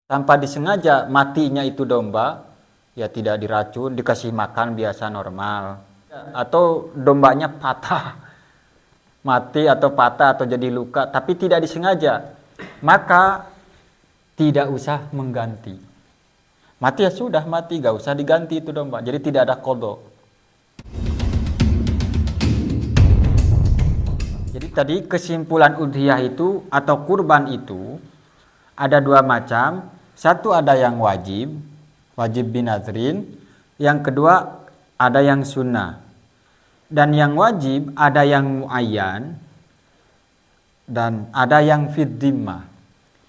tanpa disengaja matinya itu domba, ya tidak diracun, dikasih makan biasa normal. Atau dombanya patah, mati atau patah atau jadi luka, tapi tidak disengaja, maka tidak usah mengganti. Mati ya sudah mati, gak usah diganti itu domba. Jadi tidak ada qadha. Jadi tadi kesimpulan udhiyah itu atau kurban itu ada dua macam. Satu ada yang wajib binazrin. Yang kedua ada yang sunnah. Dan yang wajib ada yang muayyan dan ada yang fid dhimmah.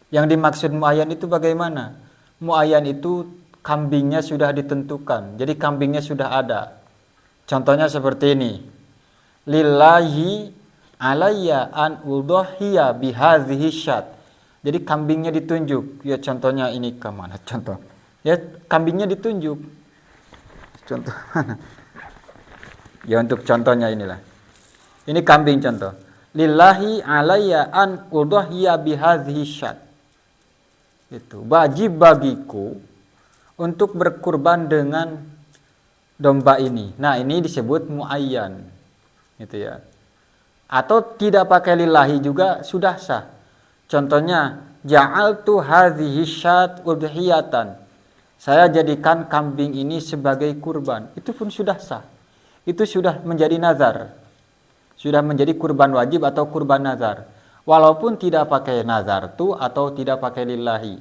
Yang dimaksud muayyan itu bagaimana? Muayyan itu kambingnya sudah ditentukan. Jadi kambingnya sudah ada. Contohnya seperti ini. Lillahi alayya an udhiya bihadhihi syat. Jadi kambingnya ditunjuk. Ya contohnya ini ke mana contoh? Ya kambingnya ditunjuk. Contoh mana? Ya untuk contohnya inilah. Ini kambing contoh. Lillahi alayya an udhiya bihadhihi syat. Itu wajib bagiku untuk berkurban dengan domba ini. Nah, ini disebut muayyan. Gitu ya. Atau tidak pakai lillahi juga sudah sah. Contohnya, ja'altu hadhihi syat udhiyatan. Saya jadikan kambing ini sebagai kurban. Itu pun sudah sah. Itu sudah menjadi nazar. Sudah menjadi kurban wajib atau kurban nazar. Walaupun tidak pakai nazar tu atau tidak pakai lillahi.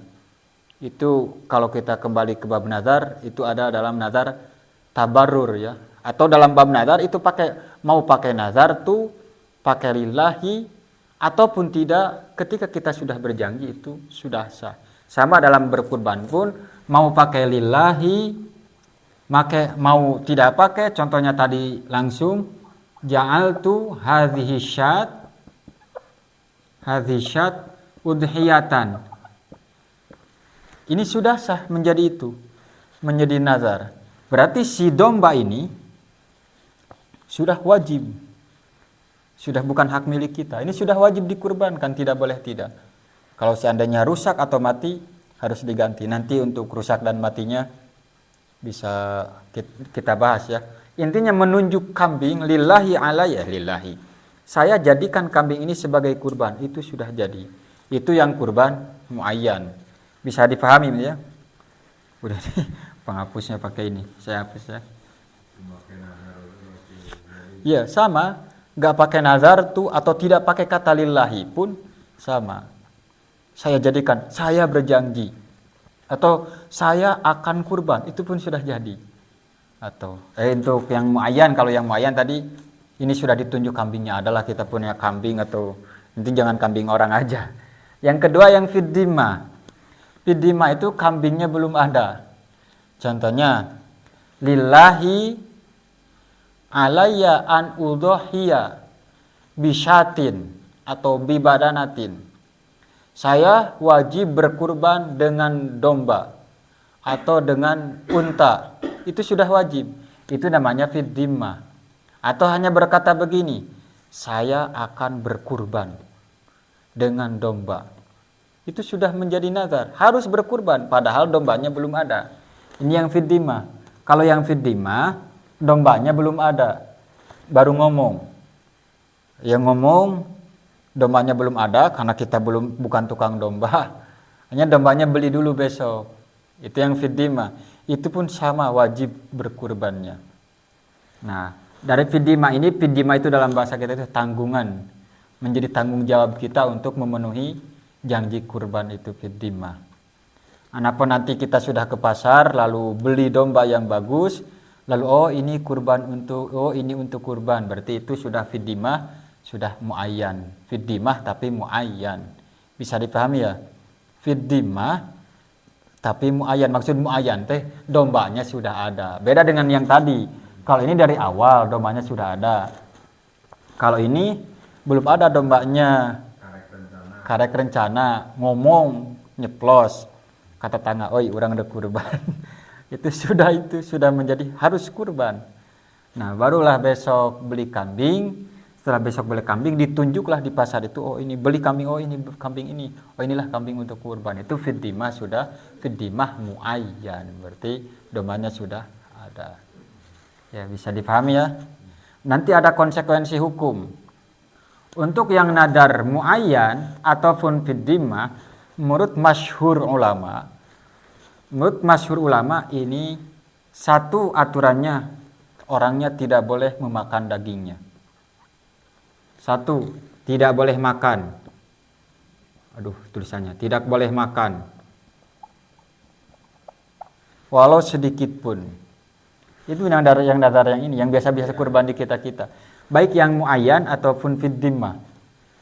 Itu kalau kita kembali ke bab nazar, itu ada dalam nazar tabarrur ya. Atau dalam bab nazar itu mau pakai nazar tu, pakai lillahi, ataupun tidak, ketika kita sudah berjanji itu sudah sah. Sama dalam berkurban pun, mau pakai lillahi, mau tidak pakai, contohnya tadi langsung, ja'altu hadhihi syat udhiyatan. Ini sudah sah menjadi itu, menjadi nazar. Berarti si domba ini sudah wajib. Sudah bukan hak milik kita. Ini sudah wajib dikurbankan, tidak boleh tidak. Kalau seandainya rusak atau mati, harus diganti. Nanti untuk rusak dan matinya bisa kita bahas ya. Intinya menunjuk kambing lillahi alayya lillahi. Saya jadikan kambing ini sebagai kurban, itu sudah jadi. Itu yang kurban muayyan. Bisa dipahami ya? Udah nih, penghapusnya pakai ini. Saya hapus ya. Iya, sama. Gak pakai nazar tuh atau tidak pakai kata lillahi pun sama. Saya jadikan, saya berjanji. Atau saya akan kurban, itu pun sudah jadi. Atau untuk yang muayyan, kalau yang muayyan tadi ini sudah ditunjuk kambingnya, adalah kita punya kambing atau nanti jangan kambing orang aja. Yang kedua yang fid dhimmah. Fid dhimmah itu kambingnya belum ada. Contohnya lillahi alayya an udhiya bisyatin atau bibadanatin. Saya wajib berkurban dengan domba atau dengan unta. Itu sudah wajib. Itu namanya fid dhimmah. Atau hanya berkata begini, saya akan berkurban dengan domba. Itu sudah menjadi nazar. Harus berkurban padahal dombanya belum ada. Ini yang fid dhimmah. Kalau yang fid dhimmah, dombanya belum ada, baru ngomong. Yang ngomong, dombanya belum ada karena kita bukan tukang domba. Hanya dombanya beli dulu besok. Itu yang fid dhimmah. Itu pun sama wajib berkurbannya. Nah, dari fid dhimmah ini, fid dhimmah itu dalam bahasa kita itu tanggungan. Menjadi tanggung jawab kita untuk memenuhi janji kurban itu fid dhimmah. Anapun nanti kita sudah ke pasar lalu beli domba yang bagus, lalu ini untuk kurban, berarti itu sudah fid dhimmah, sudah muayyan. Fid dhimmah tapi muayyan. Bisa dipahami ya? Fid dhimmah tapi muayyan, maksud muayyan teh dombanya sudah ada. Beda dengan yang tadi. Kalau ini dari awal dombanya sudah ada. Kalau ini belum ada dombanya. Karek rencana ngomong nyeplos kata tangga, oi orang ada kurban. itu sudah menjadi harus kurban. Nah, barulah besok beli kambing. Setelah besok beli kambing, ditunjuklah di pasar itu, oh ini beli kambing, oh ini kambing ini, oh inilah kambing untuk kurban. Itu fiddimah sudah fiddimah muayyan, berarti domanya sudah ada. Ya bisa dipahami ya. Nanti ada konsekuensi hukum. Untuk yang nadar muayyan ataupun fiddimah, menurut masyhur ulama ini satu aturannya, orangnya tidak boleh memakan dagingnya. Satu, tidak boleh makan. Tulisannya tidak boleh makan. Walau sedikit pun. Itu yang dasar yang ini, yang biasa-biasa kurban di kita-kita. Baik yang muayyan ataupun fiddimah.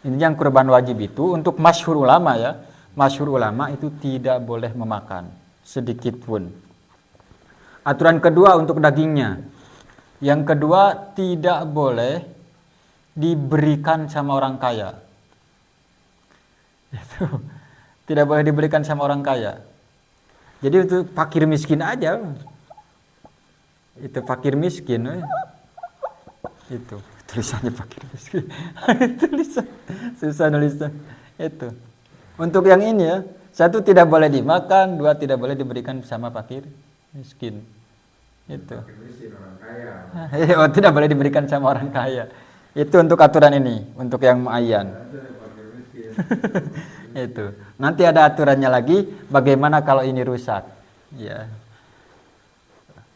Ini yang kurban wajib itu untuk masyhur ulama ya. Masyhur ulama itu tidak boleh memakan sedikit pun. Aturan kedua untuk dagingnya. Yang kedua, tidak boleh diberikan sama orang kaya. Itu tidak boleh diberikan sama orang kaya. Jadi itu fakir miskin aja. Itu fakir miskin. Itu tulisannya fakir miskin. Tulisan susah nulisnya. Itu. Untuk yang ini ya, satu tidak boleh dimakan, dua tidak boleh diberikan sama fakir miskin. Itu. Fakir miskin orang kaya. Oh, tidak boleh diberikan sama orang kaya. Itu untuk aturan ini, untuk yang muayyan. Itu. Nanti ada aturannya lagi, bagaimana kalau ini rusak. Ya.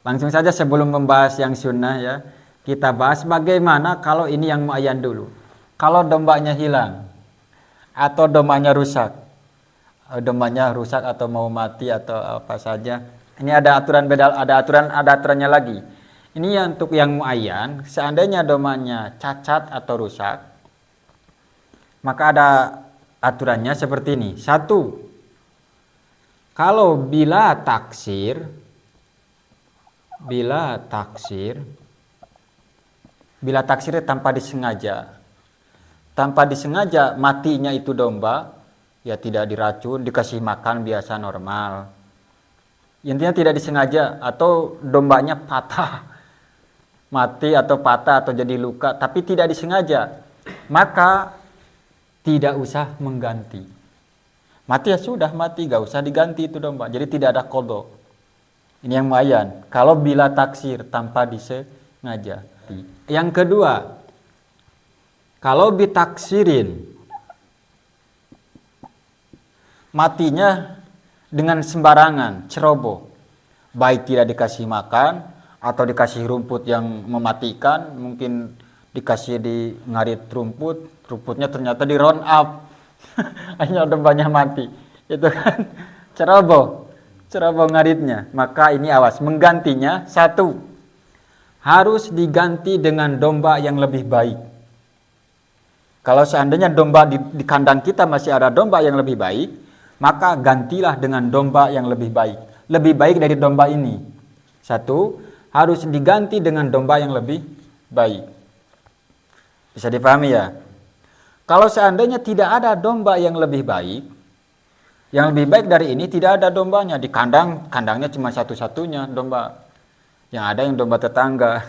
Langsung saja sebelum membahas yang sunnah ya, kita bahas bagaimana kalau ini yang muayyan dulu. Kalau dombanya hilang atau dombanya rusak atau mau mati atau apa saja. Ini ada aturan beda, ada aturannya lagi. Ini untuk yang muayyan, seandainya domanya cacat atau rusak, maka ada aturannya seperti ini. Satu, kalau bila taksir tanpa disengaja matinya itu domba, ya tidak diracun, dikasih makan biasa normal. Intinya tidak disengaja atau dombanya patah. Mati atau patah atau jadi luka, tapi tidak disengaja, maka tidak usah mengganti. Mati ya sudah mati, gak usah diganti itu domba. Jadi tidak ada qadha. Ini yang muayyan. Kalau bila taksir tanpa disengaja. Yang kedua, kalau ditaksirin matinya dengan sembarangan, ceroboh, baik tidak dikasih makan atau dikasih rumput yang mematikan, mungkin dikasih di ngarit rumputnya ternyata di round up, hanya dombanya mati, itu kan ceroboh ngaritnya. Maka ini awas, menggantinya satu, harus diganti dengan domba yang lebih baik. Kalau seandainya domba di kandang kita masih ada domba yang lebih baik, maka gantilah dengan domba yang lebih baik dari domba ini. Satu, harus diganti dengan domba yang lebih baik. Bisa dipahami ya? Kalau seandainya tidak ada domba yang lebih baik dari ini, tidak ada dombanya di kandangnya cuma satu-satunya domba. Yang ada yang domba tetangga.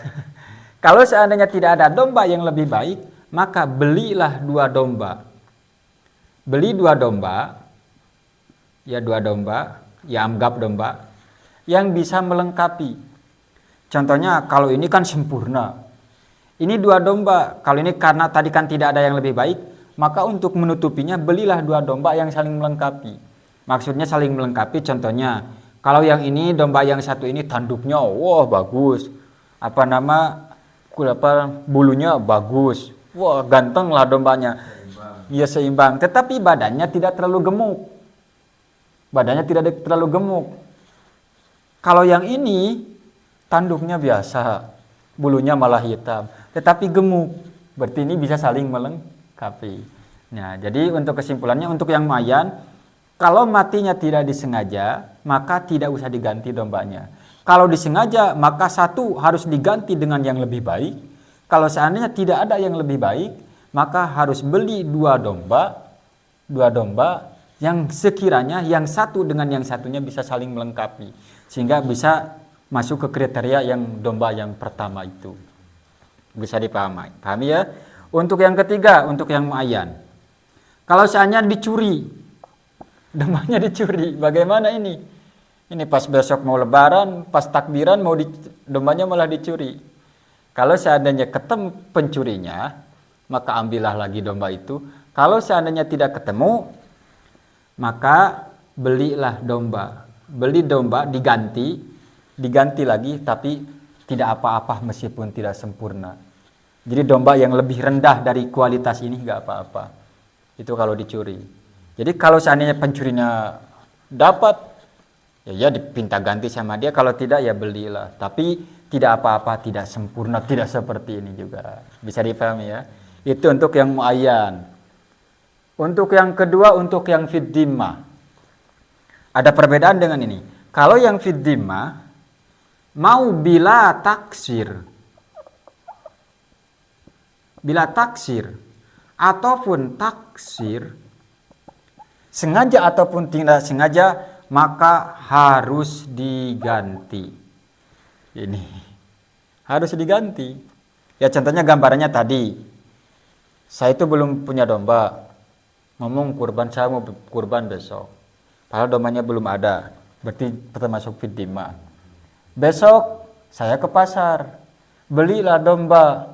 Kalau seandainya tidak ada domba yang lebih baik, maka belilah dua domba. Beli dua domba, anggap domba yang bisa melengkapi. Contohnya kalau ini kan sempurna, ini dua domba. Kalau ini karena tadi kan tidak ada yang lebih baik, maka untuk menutupinya belilah dua domba yang saling melengkapi. Maksudnya saling melengkapi, contohnya kalau yang ini domba yang satu ini tanduknya bagus, bulunya bagus, ganteng lah dombanya, iya seimbang. Tetapi badannya tidak terlalu gemuk. Kalau yang ini tanduknya biasa, bulunya malah hitam, tetapi gemuk. Berarti ini bisa saling melengkapi. Nah, jadi untuk kesimpulannya, untuk yang muayyan, kalau matinya tidak disengaja, maka tidak usah diganti dombanya. Kalau disengaja, maka satu harus diganti dengan yang lebih baik. Kalau seandainya tidak ada yang lebih baik, maka harus beli dua domba yang sekiranya yang satu dengan yang satunya bisa saling melengkapi, sehingga bisa masuk ke kriteria yang domba yang pertama itu. Bisa dipahami ya? Untuk yang ketiga, untuk yang muayyan. Kalau seandainya dicuri, dombanya dicuri, bagaimana ini? Ini pas besok mau lebaran, pas takbiran dombanya malah dicuri. Kalau seandainya ketemu pencurinya, maka ambillah lagi domba itu. Kalau seandainya tidak ketemu, maka belilah domba. Beli domba diganti lagi, tapi tidak apa-apa meskipun tidak sempurna. Jadi domba yang lebih rendah dari kualitas ini nggak apa-apa. Itu kalau dicuri. Jadi kalau seandainya pencurinya dapat, ya dipinta ganti sama dia. Kalau tidak ya belilah. Tapi tidak apa-apa, tidak sempurna, tidak seperti ini juga. Bisa dipahami ya. Itu untuk yang muayyan. Untuk yang kedua, untuk yang fid dhimmah. Ada perbedaan dengan ini. Kalau yang fid dhimmah mau bila taksir ataupun taksir, sengaja ataupun tidak sengaja, maka harus diganti. Ini harus diganti. Ya contohnya gambarannya tadi, saya itu belum punya domba, ngomong kurban, saya mau kurban besok, padahal dombanya belum ada, berarti termasuk fid dhimmah. Besok saya ke pasar, belilah domba.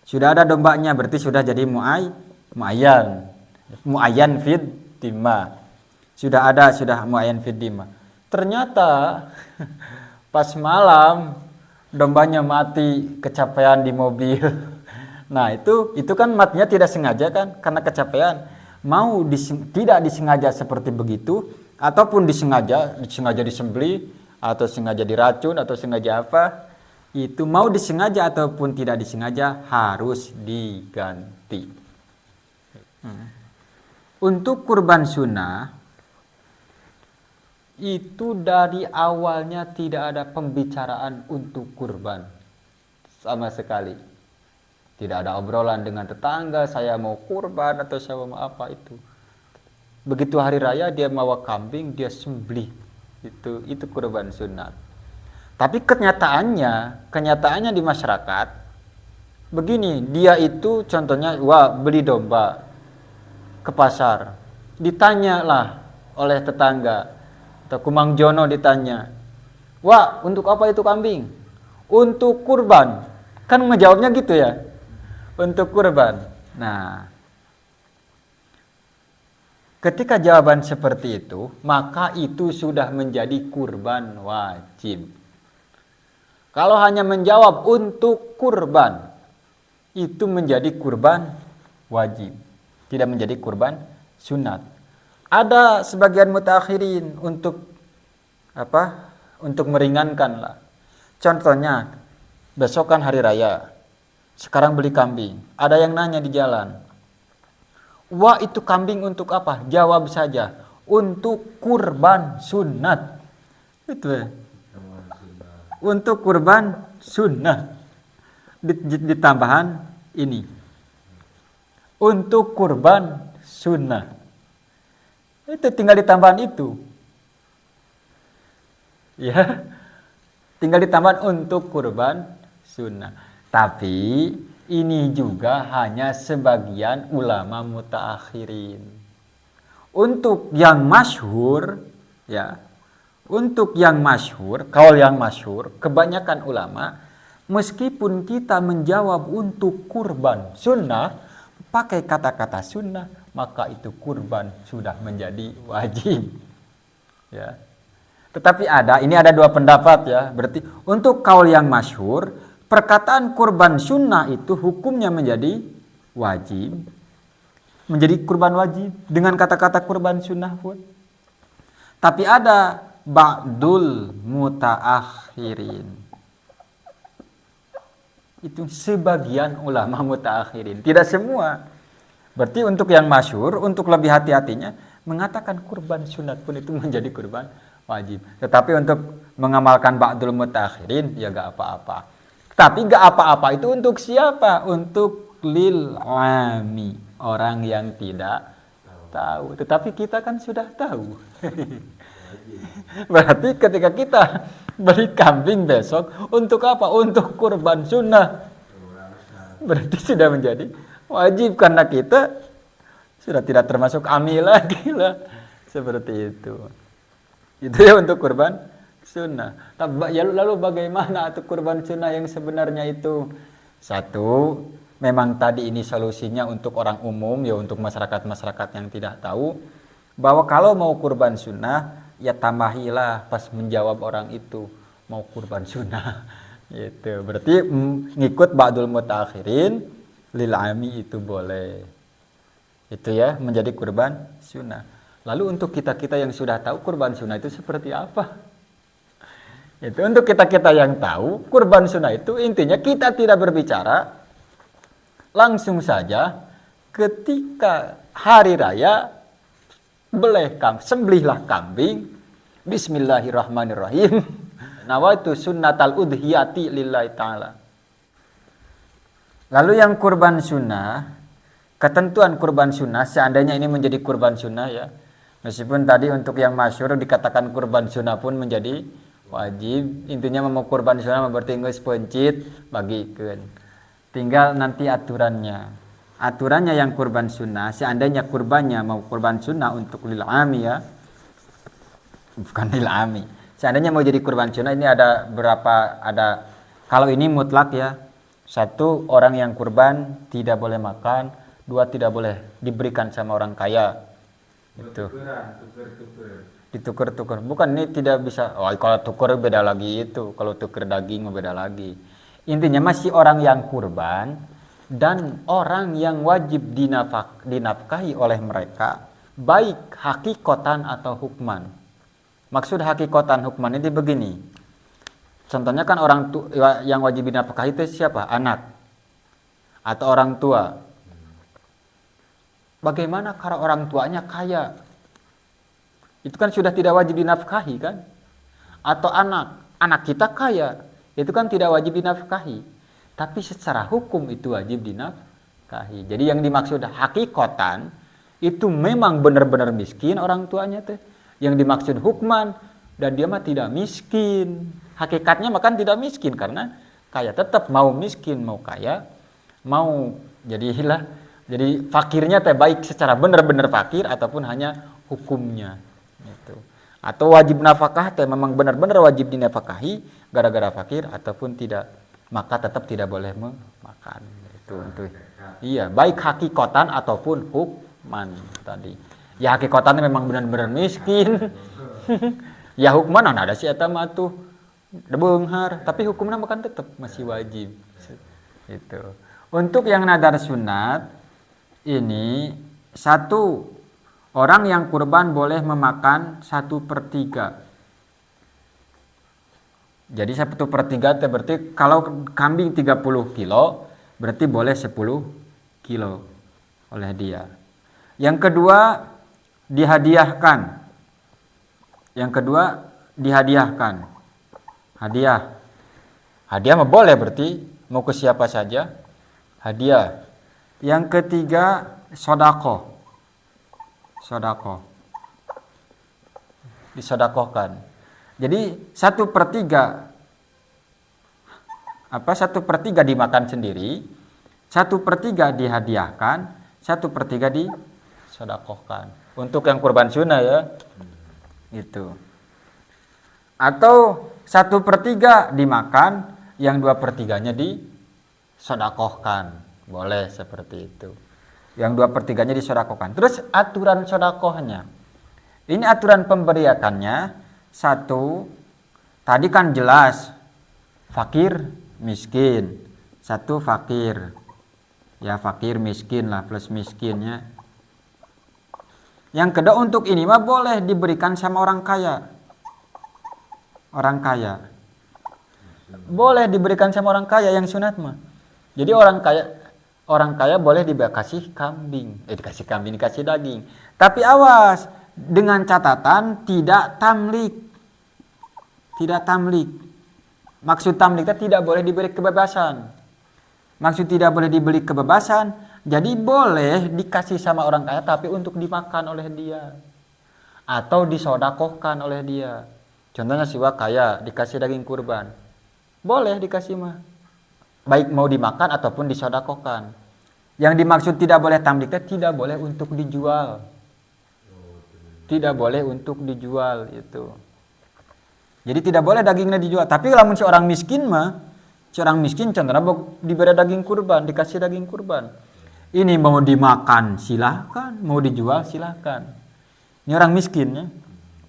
Sudah ada dombanya, berarti sudah jadi muayyan fid dhimmah. Sudah muayyan fid dhimmah. Ternyata pas malam dombanya mati kecapean di mobil. Nah, itu kan matinya tidak sengaja kan, karena kecapean. Mau tidak disengaja seperti begitu, ataupun disengaja disembelih, atau sengaja diracun, atau sengaja apa, itu mau disengaja ataupun tidak disengaja harus diganti. Untuk kurban sunnah itu dari awalnya tidak ada pembicaraan untuk kurban sama sekali. Tidak ada obrolan dengan tetangga, saya mau kurban atau saya mau apa itu. Begitu hari raya dia bawa kambing, dia sembelih. Itu kurban sunat. Tapi kenyataannya di masyarakat begini, dia itu contohnya beli domba ke pasar, ditanyalah oleh tetangga atau Kumang Jono ditanya, untuk apa itu kambing? Untuk kurban. Kan ngejawabnya gitu ya, untuk kurban. Nah, ketika jawaban seperti itu, maka itu sudah menjadi kurban wajib. Kalau hanya menjawab untuk kurban, itu menjadi kurban wajib, tidak menjadi kurban sunat. Ada sebagian mutakhirin untuk meringankan lah. Contohnya, besok kan hari raya, sekarang beli kambing. Ada yang nanya di jalan, itu kambing untuk apa? Jawab saja, untuk kurban sunat. Itu ya. Untuk kurban sunnah. Ditambahan ini. Untuk kurban sunnah. Itu tinggal ditambahan itu. Ya. Tinggal ditambahan untuk kurban sunnah. Tapi ini juga hanya sebagian ulama mutaakhirin. Untuk yang masyhur, ya. Untuk yang masyhur, kaul yang masyhur, kebanyakan ulama, meskipun kita menjawab untuk kurban sunnah, pakai kata-kata sunnah, maka itu kurban sudah menjadi wajib. Ya. Tetapi ini ada dua pendapat ya. Berarti untuk kaul yang masyhur, perkataan kurban sunnah itu hukumnya menjadi wajib. Menjadi kurban wajib dengan kata-kata kurban sunnah pun. Tapi ada ba'dul mutaakhirin. Itu sebagian ulama mutaakhirin, tidak semua. Berarti untuk yang masyhur, untuk lebih hati-hatinya, mengatakan kurban sunat pun itu menjadi kurban wajib. Tetapi untuk mengamalkan ba'dul mutaakhirin, ya gak apa-apa. Tapi gak apa-apa itu untuk siapa? Untuk lil ami, orang yang tidak tahu. Tetapi kita kan sudah tahu. Berarti ketika kita beli kambing besok, untuk apa? Untuk kurban sunnah. Berarti sudah menjadi wajib karena kita sudah tidak termasuk ami lagi lah. Seperti itu. Itu ya untuk kurban sunnah. Lalu bagaimana atau kurban sunnah yang sebenarnya itu? Satu, memang tadi ini solusinya untuk orang umum, ya untuk masyarakat-masyarakat yang tidak tahu, bahwa kalau mau kurban sunnah, ya tambahilah pas menjawab orang itu mau kurban sunnah. Gitu. Berarti ngikut ba'dul mutaakhirin lil ami itu boleh. Itu ya menjadi kurban sunnah. Lalu untuk kita-kita yang sudah tahu kurban sunnah itu seperti apa? Itu untuk kita-kita yang tahu kurban sunnah itu intinya kita tidak berbicara, langsung saja ketika hari raya sembelihlah kambing, bismillahirrahmanirrahim, nawaitu sunnatal udhiyati lillahi ta'ala. Lalu yang kurban sunnah, ketentuan kurban sunnah seandainya ini menjadi kurban sunnah ya, meskipun tadi untuk yang masyhur dikatakan kurban sunnah pun menjadi wajib, intinya mau kurban sunnah berarti geus pencit bagikeun. Tinggal nanti aturannya. Aturannya yang kurban sunnah, seandainya kurbannya mau kurban sunnah untuk lil ami ya. Bukan lil ami. Seandainya mau jadi kurban sunnah ini ada kalau ini mutlak ya. Satu, orang yang kurban tidak boleh makan, dua, tidak boleh diberikan sama orang kaya. Itu. Ditukar-tukar. Bukan ini tidak bisa. Oh, kalau tukar beda lagi itu. Kalau tukar daging beda lagi. Intinya masih orang yang kurban dan orang yang wajib dinafkahi oleh mereka, baik hakikotan atau hukman. Maksud hakikotan hukman ini begini. Contohnya kan orang tua yang wajib dinafkahi itu siapa? Anak atau orang tua. Bagaimana kalau orang tuanya kaya? Itu kan sudah tidak wajib dinafkahi kan? Atau anak kita kaya, itu kan tidak wajib dinafkahi. Tapi secara hukum itu wajib dinafkahi. Jadi yang dimaksud hakikotan itu memang benar-benar miskin orang tuanya tuh. Yang dimaksud hukman dan dia mah tidak miskin. Hakikatnya makan tidak miskin karena kaya, tetap mau miskin mau kaya, mau jadi fakirnya teh baik secara benar-benar fakir ataupun hanya hukumnya gitu. Atau wajib nafkah teh memang benar-benar wajib dinafkahi gara-gara fakir ataupun tidak, maka tetap tidak boleh makan itu. Iya, baik hakikatan ataupun hukman tadi. Ya hakikatan memang benar-benar miskin. Ya hukman ada si eta mah tuh beunghar, tapi hukumnya makan tetap masih wajib. Itu. Untuk yang nadar sunat ini, satu, orang yang kurban boleh memakan 1/3. Jadi 1/3 itu berarti kalau kambing 30 kilo berarti boleh 10 kilo oleh dia. Yang kedua dihadiahkan. Hadiah mah boleh berarti mau ke siapa saja. Hadiah. Yang ketiga sodako. Disodakohkan. Jadi 1/3 dimakan sendiri, 1/3 dihadiahkan, 1/3 disodakohkan. Untuk yang kurban sunnah ya, itu. Atau 1/3 dimakan, yang 2/3-nya disodakohkan, boleh seperti itu. Yang 2/3-nya disodakohkan. Terus aturan sodakohnya, ini aturan pemberiakannya. Satu, tadi kan jelas fakir miskin. Satu fakir, ya fakir miskin lah plus miskinnya. Yang kedua untuk ini mah boleh diberikan sama orang kaya. Boleh diberikan sama orang kaya yang sunat mah. Jadi orang kaya boleh dikasih kambing, dikasih daging. Tapi awas, dengan catatan tidak tamlik. Maksud tamlik itu tidak boleh diberi kebebasan. Jadi boleh dikasih sama orang kaya tapi untuk dimakan oleh dia atau disodakohkan oleh dia. Contohnya siwa kaya dikasih daging kurban, boleh dikasih mah, baik mau dimakan ataupun disodakohkan. Yang dimaksud tidak boleh tamlik tidak boleh untuk dijual. Tidak boleh untuk dijual itu. Jadi tidak boleh dagingnya dijual. Tapi kalau si orang miskin mah, si orang miskin cenderung diberi daging kurban, dikasih daging kurban. Ini mau dimakan silahkan, mau dijual silahkan. Ini orang miskinnya.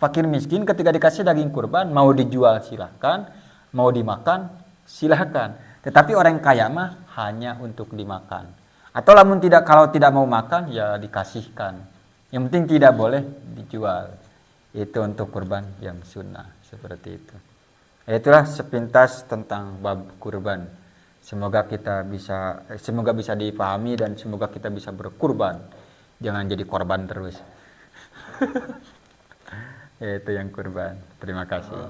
Fakir miskin ketika dikasih daging kurban, mau dijual silahkan, mau dimakan silahkan. Tetapi orang kaya mah hanya untuk dimakan. Atau kalau tidak mau makan ya dikasihkan. Yang penting tidak boleh dijual. Itu untuk kurban yang sunnah seperti itu. Itulah sepintas tentang bab kurban. Semoga bisa dipahami dan semoga kita bisa berkurban. Jangan jadi korban terus. Itu yang kurban. Terima kasih.